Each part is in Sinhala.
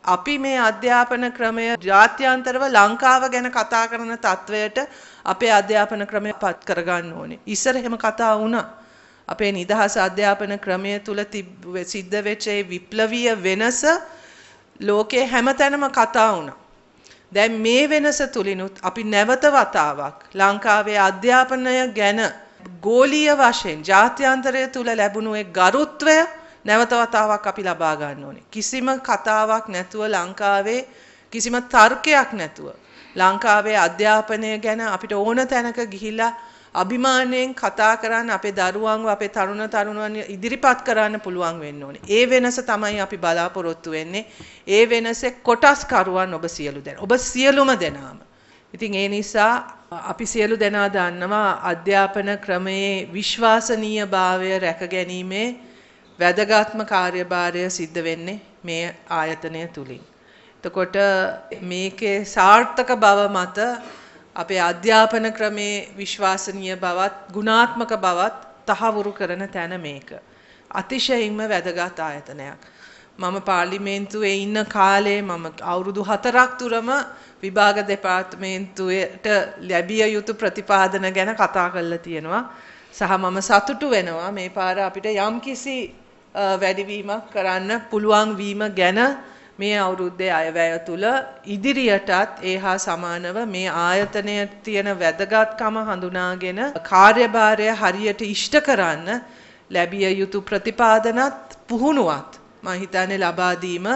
අපි මේ අධ්‍යාපන ක්‍රමය ජාත්‍යන්තරව ලංකාව ගැන කතා කරන තත්වයට අපේ අධ්‍යාපන ක්‍රමය පත් කරගන්න ඕනේ. ඉස්සර එහෙම කතා වුණා. අපේ නිදහස් අධ්‍යාපන ක්‍රමය තුල සිද්ධ වෙච්ච විප්ලවීය වෙනස ලෝකේ හැමතැනම කතා වුණා. දැන් මේ වෙනස තුලිනුත් අපි නැවත වතාවක් ලංකාවේ අධ්‍යාපනය ගැන ගෝලීය වශයෙන් ජාත්‍යන්තරය තුල ලැබුණු ඒ ගරුත්වය නැවත වතාවක් අපි ලබා ගන්න ඕනේ. කිසිම කතාවක් නැතුව ලංකාවේ කිසිම තර්කයක් නැතුව ලංකාවේ අධ්‍යාපනය ගැන අපිට ඕන තැනක ගිහිලා අභිමාණයෙන් කතා කරන්න අපේ දරුවන්ව අපේ තරුණ ඉදිරිපත් කරන්න පුළුවන් වෙන්න ඕනේ. ඒ වෙනස තමයි අපි බලාපොරොත්තු වෙන්නේ. ඒ වෙනසේ කොටස් කරුවන් ඔබ සියලු දෙනා. ඔබ සියලුම දෙනාම. ඉතින් ඒ නිසා අපි සියලු දෙනා දන්නවා අධ්‍යාපන ක්‍රමයේ විශ්වාසනීයභාවය රැක ගැනීමේ වැදගත්ම කාර්යභාරය සිද්ධ වෙන්නේ මේ ආයතනය තුලින්. එතකොට මේකේ සාර්ථක බව මත අපේ අධ්‍යාපන ක්‍රමේ විශ්වාසනීය බවත් ගුණාත්මක බවත් තහවුරු කරන තැන මේක. අතිශයින්ම වැදගත් ආයතනයක්. මම පාර්ලිමේන්තුවේ ඉන්න කාලේ මම අවුරුදු 4ක් තුරම විභාග දෙපාර්තමේන්තුවට ලැබිය යුතු ප්‍රතිපාදන ගැන කතා කරලා තියෙනවා. සහ මම සතුටු වෙනවා මේ පාර අපිට යම්කිසි වැඩිවීමක් කරන්න පුළුවන් වීම ගැන මේ අවුරුද්දේ අයවැය තුල ඉදිරියටත් ඒහා සමානව මේ ආයතනයේ තියෙන වැදගත්කම හඳුනාගෙන කාර්යභාරය හරියට ඉෂ්ට කරන්න ලැබිය යුතු ප්‍රතිපාදනත් පුහුණුවත් මම හිතන්නේ ලබා දීම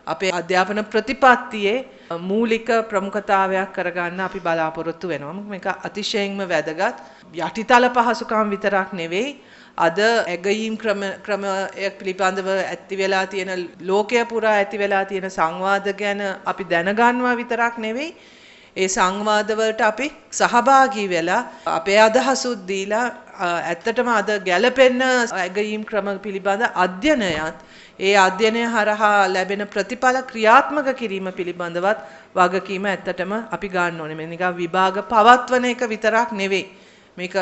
අපේ අධ්‍යාපන ප්‍රතිපත්තියේ මූලික ප්‍රමුඛතාවයක් කරගන්න අපි බලාපොරොත්තු වෙනවා. මේක අතිශයින්ම වැදගත්. යටිතල පහසුකම් විතරක් නෙවෙයි අද ඇගයීම් ක්‍රමයක් පිළිබඳව ඇති වෙලා තියෙන ලෝකය පුරා ඇති වෙලා තියෙන සංවාද ගැන අපි දැනගන්නවා විතරක් නෙවෙයි ඒ සංවාද වලට අපි සහභාගී වෙලා අපේ අදහසුත් දීලා ඇත්තටම අද ගැළපෙන ඇගයීම් ක්‍රම පිළිබඳ අධ්‍යයනයත් ඒ අධ්‍යයනය හරහා ලැබෙන ප්‍රතිඵල ක්‍රියාත්මක කිරීම පිළිබඳවත් වගකීම ඇත්තටම අපි ගන්න ඕනේ. මේ නිකන් විභාග පවත්වන එක විතරක් නෙවෙයි. මේක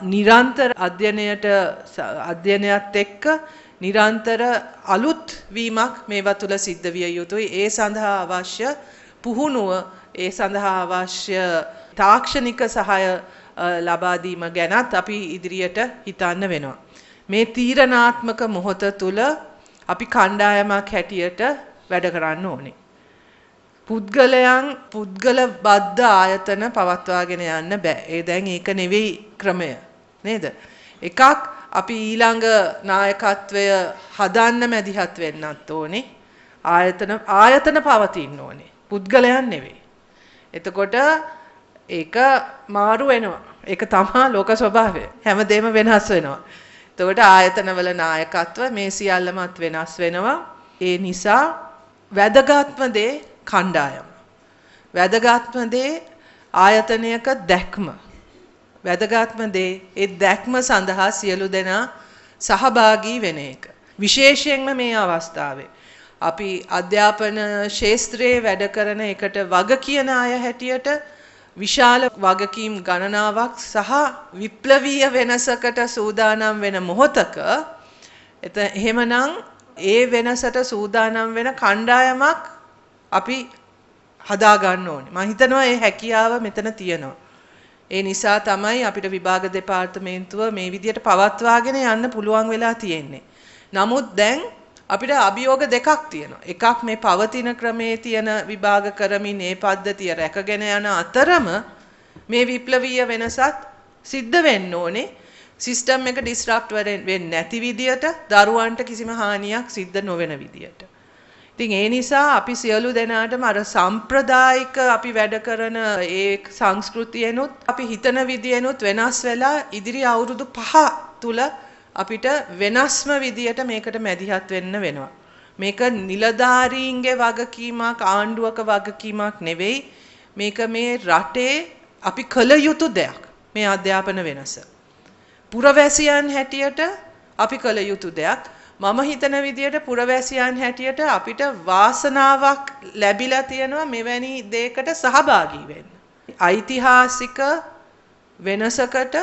නිරන්තර අධ්‍යයනයත් එක්ක නිරන්තර අලුත් වීමක් මේවා තුළ සිද්ධ විය යුතුයි. ඒ සඳහා අවශ්‍ය පුහුණුව, ඒ සඳහා අවශ්‍ය තාක්ෂණික සහාය ලබා දීම ගැනත් අපි ඉදිරියට හිතන්න වෙනවා. මේ තීරණාත්මක මොහොත තුළ අපි කණ්ඩායමක් හැටියට වැඩ කරන්න ඕනේ. පුද්ගල බද්ධ ආයතන පවත්වාගෙන යන්න බෑ. ඒ දැන් ඒක නෙවෙයි ක්‍රමය නේද? එකක් අපි ඊළඟ නායකත්වය හදන්න මැදිහත් වෙන්නත් ඕනේ. ආයතන පවතින්න ඕනේ. පුද්ගලයන් නෙවෙයි. එතකොට ඒක මාරු වෙනවා. ඒක තමයි ලෝක ස්වභාවය. හැමදේම වෙනස් වෙනවා. එතකොට ආයතනවල නායකත්ව මේ සියල්ලමත් වෙනස් වෙනවා. ඒ නිසා වැදගත්ම දේ කණ්ඩායම. වැදගත්ම දේ ආයතනයක දැක්ම. වැදගත්ම දේ ඒ දැක්ම සඳහා සියලු දෙනා සහභාගී වෙන එක. විශේෂයෙන්ම මේ අවස්ථාවේ අපි අධ්‍යාපන ශාස්ත්‍රයේ වැඩ කරන එකට වග කියන අය හැටියට විශාල වගකීම් ගණනාවක් සහ විප්ලවීය වෙනසකට සූදානම් වෙන මොහොතක එහෙමනම් ඒ වෙනසට සූදානම් වෙන කණ්ඩායමක් අපි හදා ගන්න ඕනේ. මම හිතනවා මේ හැකියාව මෙතන තියෙනවා. ඒ නිසා තමයි අපිට විභාග දෙපාර්තමේන්තුව මේ විදියට පවත්වාගෙන යන්න පුළුවන් වෙලා තියෙන්නේ. නමුත් දැන් අපිට අභියෝග දෙකක් තියෙනවා. එකක් මේ පවතින ක්‍රමේ තියෙන විභාග කරමින් මේ පද්ධතිය රැකගෙන යන අතරම මේ විප්ලවීය වෙනසත් සිද්ධ වෙන්න ඕනේ. සිස්ටම් එක ඩිස්රප්ට් වෙන්නේ නැති විදියට දරුවන්ට කිසිම හානියක් සිද්ධ නොවන විදියට. ඉතින් ඒ නිසා අපි සියලු දෙනාටම අර සම්ප්‍රදායික අපි වැඩ කරන ඒ සංස්කෘතියනොත් අපි හිතන විදියනොත් වෙනස් වෙලා ඉදිරි අවුරුදු 5 තුල අපිට වෙනස්ම විදියට මේකට මැදිහත් වෙන්න වෙනවා. මේක නිලධාරීන්ගේ වගකීමක් ආණ්ඩුවක වගකීමක් නෙවෙයි. මේක මේ රටේ අපි කළ යුතු දෙයක්. මේ අධ්‍යාපන වෙනස. පුරවැසියන් හැටියට අපි කළ යුතු දෙයක්. මම හිතන විදියට පුරවැසියන් හැටියට අපිට වාසනාවක් ලැබිලා තියෙනවා මෙවැනි දෙයකට සහභාගී වෙන්න. ඓතිහාසික වෙනසකට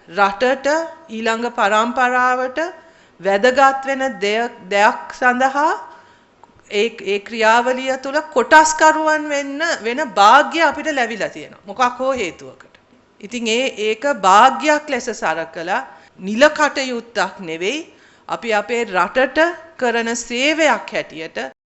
රටට ඊළඟ පරම්පරාවට වැදගත් වෙන දෙයක් සඳහා ඒ ක්‍රියාවලිය තුළ කොටස්කරුවන් වෙන භාග්‍ය අපිට ලැබිලා තියෙනවා. මොකක් හෝ හේතුවකට. ඉතින් ඒක භාග්‍යයක් ලෙස සලකලා නිල කටයුත්තක් නෙවෙයි අපි අපේ රටට කරන සේවයක් හැටියට